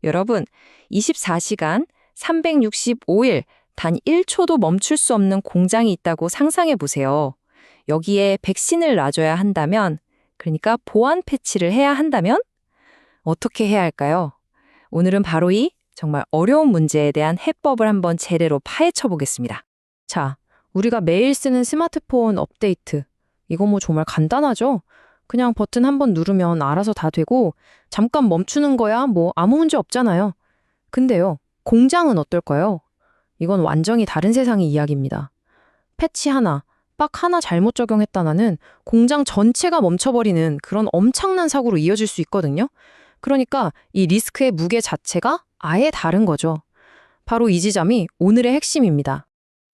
여러분, 24시간, 365일, 단 1초도 멈출 수 없는 공장이 있다고 상상해 보세요. 여기에 백신을 놔줘야 한다면, 그러니까 보안 패치를 해야 한다면, 어떻게 해야 할까요? 오늘은 바로 이 정말 어려운 문제에 대한 해법을 한번 제대로 파헤쳐 보겠습니다. 자, 우리가 매일 쓰는 스마트폰 업데이트. 이거 뭐 정말 간단하죠? 그냥 버튼 한번 누르면 알아서 다 되고, 잠깐 멈추는 거야 뭐 아무 문제 없잖아요. 근데요, 공장은 어떨까요? 이건 완전히 다른 세상의 이야기입니다. 패치 하나, 빡 하나 잘못 적용했다가는 공장 전체가 멈춰버리는 그런 엄청난 사고로 이어질 수 있거든요. 그러니까 이 리스크의 무게 자체가 아예 다른 거죠. 바로 이 지점이 오늘의 핵심입니다.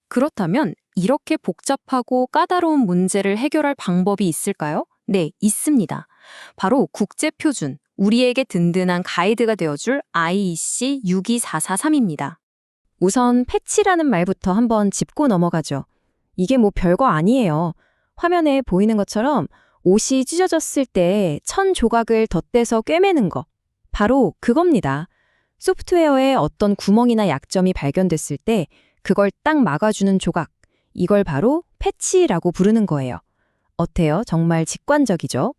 그렇다면 이렇게 복잡하고 까다로운 문제를 해결할 방법이 있을까요? 네, 있습니다. 바로 국제표준, 우리에게 든든한 가이드가 되어줄 IEC 62443입니다. 우선 패치라는 말부터 한번 짚고 넘어가죠. 이게 뭐 별거 아니에요. 화면에 보이는 것처럼 옷이 찢어졌을 때 천 조각을 덧대서 꿰매는 거. 바로 그겁니다. 소프트웨어에 어떤 구멍이나 약점이 발견됐을 때 그걸 딱 막아주는 조각. 이걸 바로 패치라고 부르는 거예요. 어때요? 정말 직관적이죠?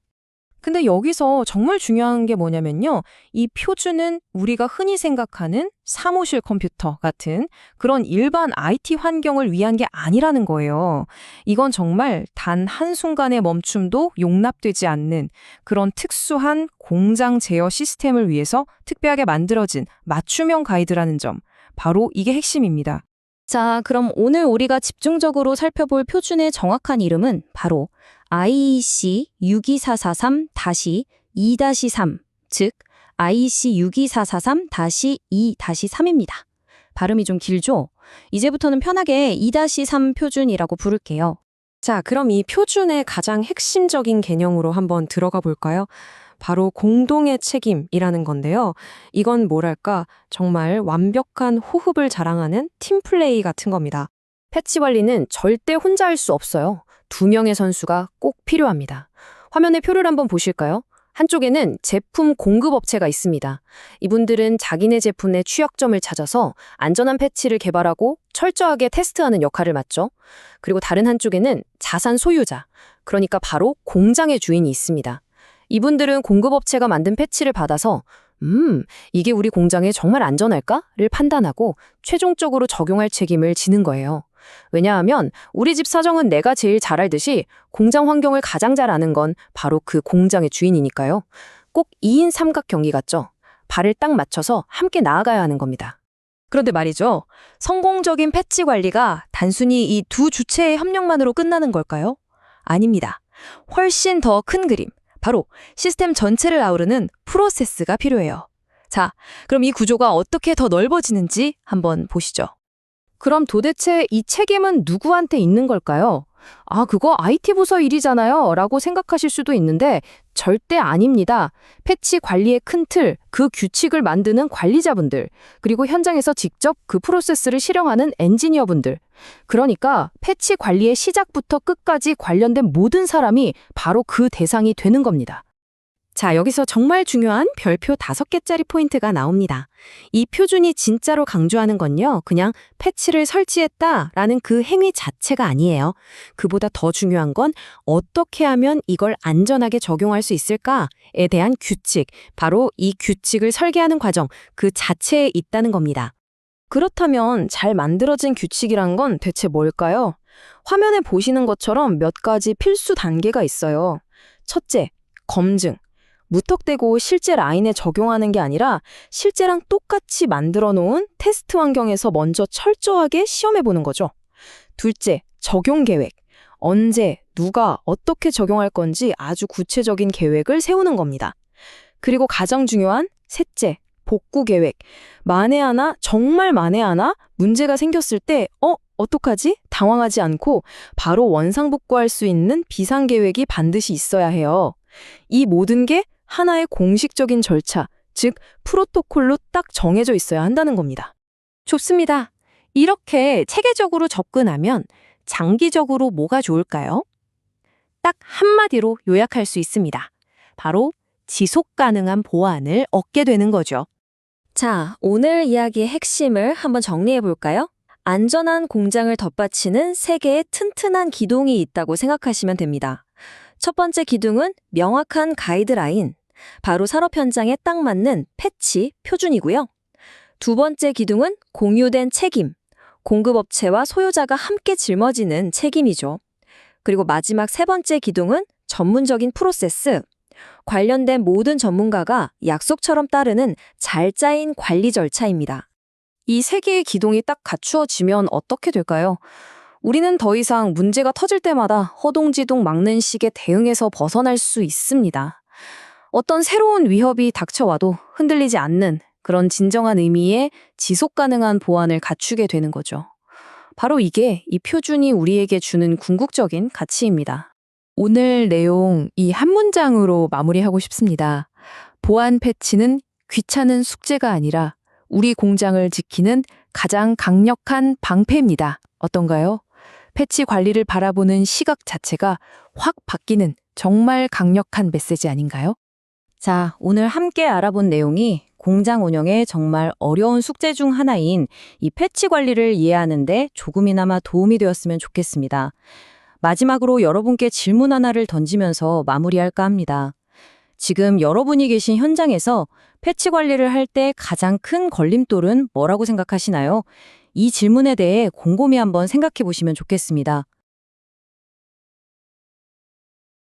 근데 여기서 정말 중요한 게 뭐냐면요. 이 표준은 우리가 흔히 생각하는 사무실 컴퓨터 같은 그런 일반 IT 환경을 위한 게 아니라는 거예요. 이건 정말 단 한순간의 멈춤도 용납되지 않는 그런 특수한 공장 제어 시스템을 위해서 특별하게 만들어진 맞춤형 가이드라는 점. 바로 이게 핵심입니다. 자, 그럼 오늘 우리가 집중적으로 살펴볼 표준의 정확한 이름은 바로 IEC 62443-2-3, 즉 IEC 62443-2-3입니다. 발음이 좀 길죠? 이제부터는 편하게 2-3 표준이라고 부를게요. 자, 그럼 이 표준의 가장 핵심적인 개념으로 한번 들어가 볼까요? 바로 공동의 책임이라는 건데요. 이건 뭐랄까 정말 완벽한 호흡을 자랑하는 팀플레이 같은 겁니다. 패치 관리는 절대 혼자 할 수 없어요. 2명의 선수가 꼭 필요합니다. 화면의 표를 한번 보실까요? 한쪽에는 제품 공급업체가 있습니다. 이분들은 자기네 제품의 취약점을 찾아서 안전한 패치를 개발하고 철저하게 테스트하는 역할을 맡죠. 그리고 다른 한쪽에는 자산 소유자, 그러니까 바로 공장의 주인이 있습니다. 이분들은 공급업체가 만든 패치를 받아서 이게 우리 공장에 정말 안전할까?를 판단하고 최종적으로 적용할 책임을 지는 거예요. 왜냐하면 우리 집 사정은 내가 제일 잘 알듯이 공장 환경을 가장 잘 아는 건 바로 그 공장의 주인이니까요. 꼭 2인 삼각 경기 같죠? 발을 딱 맞춰서 함께 나아가야 하는 겁니다. 그런데 말이죠. 성공적인 패치 관리가 단순히 이 두 주체의 협력만으로 끝나는 걸까요? 아닙니다. 훨씬 더 큰 그림. 바로 시스템 전체를 아우르는 프로세스가 필요해요. 자, 그럼 이 구조가 어떻게 더 넓어지는지 한번 보시죠. 그럼 도대체 이 책임은 누구한테 있는 걸까요? 아, 그거 IT 부서 일이잖아요 라고 생각하실 수도 있는데 절대 아닙니다. 패치 관리의 큰 틀, 그 규칙을 만드는 관리자분들, 그리고 현장에서 직접 그 프로세스를 실행하는 엔지니어분들. 그러니까 패치 관리의 시작부터 끝까지 관련된 모든 사람이 바로 그 대상이 되는 겁니다. 자, 여기서 정말 중요한 별표 5개짜리 포인트가 나옵니다. 이 표준이 진짜로 강조하는 건요, 그냥 패치를 설치했다라는 그 행위 자체가 아니에요. 그보다 더 중요한 건 어떻게 하면 이걸 안전하게 적용할 수 있을까에 대한 규칙, 바로 이 규칙을 설계하는 과정, 그 자체에 있다는 겁니다. 그렇다면 잘 만들어진 규칙이란 건 대체 뭘까요? 화면에 보시는 것처럼 몇 가지 필수 단계가 있어요. 첫째, 검증. 무턱대고 실제 라인에 적용하는 게 아니라 실제랑 똑같이 만들어 놓은 테스트 환경에서 먼저 철저하게 시험해 보는 거죠. 둘째, 적용 계획. 언제, 누가, 어떻게 적용할 건지 아주 구체적인 계획을 세우는 겁니다. 그리고 가장 중요한 셋째, 복구 계획. 만에 하나, 정말 만에 하나 문제가 생겼을 때 어떡하지? 당황하지 않고 바로 원상복구할 수 있는 비상 계획이 반드시 있어야 해요. 이 모든 게 하나의 공식적인 절차, 즉 프로토콜로 딱 정해져 있어야 한다는 겁니다. 좋습니다. 이렇게 체계적으로 접근하면 장기적으로 뭐가 좋을까요? 딱 한마디로 요약할 수 있습니다. 바로 지속 가능한 보안을 얻게 되는 거죠. 자, 오늘 이야기의 핵심을 한번 정리해 볼까요? 안전한 공장을 덧받치는 세 개의 튼튼한 기둥이 있다고 생각하시면 됩니다. 첫 번째 기둥은 명확한 가이드라인, 바로 산업 현장에 딱 맞는 패치, 표준이고요. 두 번째 기둥은 공유된 책임, 공급업체와 소유자가 함께 짊어지는 책임이죠. 그리고 마지막 세 번째 기둥은 전문적인 프로세스, 관련된 모든 전문가가 약속처럼 따르는 잘 짜인 관리 절차입니다. 이 세 개의 기둥이 딱 갖추어지면 어떻게 될까요? 우리는 더 이상 문제가 터질 때마다 허둥지둥 막는 식의 대응에서 벗어날 수 있습니다. 어떤 새로운 위협이 닥쳐와도 흔들리지 않는 그런 진정한 의미의 지속 가능한 보안을 갖추게 되는 거죠. 바로 이게 이 표준이 우리에게 주는 궁극적인 가치입니다. 오늘 내용 이 한 문장으로 마무리하고 싶습니다. 보안 패치는 귀찮은 숙제가 아니라 우리 공장을 지키는 가장 강력한 방패입니다. 어떤가요? 패치 관리를 바라보는 시각 자체가 확 바뀌는 정말 강력한 메시지 아닌가요? 자, 오늘 함께 알아본 내용이 공장 운영의 정말 어려운 숙제 중 하나인 이 패치 관리를 이해하는데 조금이나마 도움이 되었으면 좋겠습니다. 마지막으로 여러분께 질문 하나를 던지면서 마무리할까 합니다. 지금 여러분이 계신 현장에서 패치 관리를 할 때 가장 큰 걸림돌은 뭐라고 생각하시나요? 이 질문에 대해 곰곰이 한번 생각해 보시면 좋겠습니다.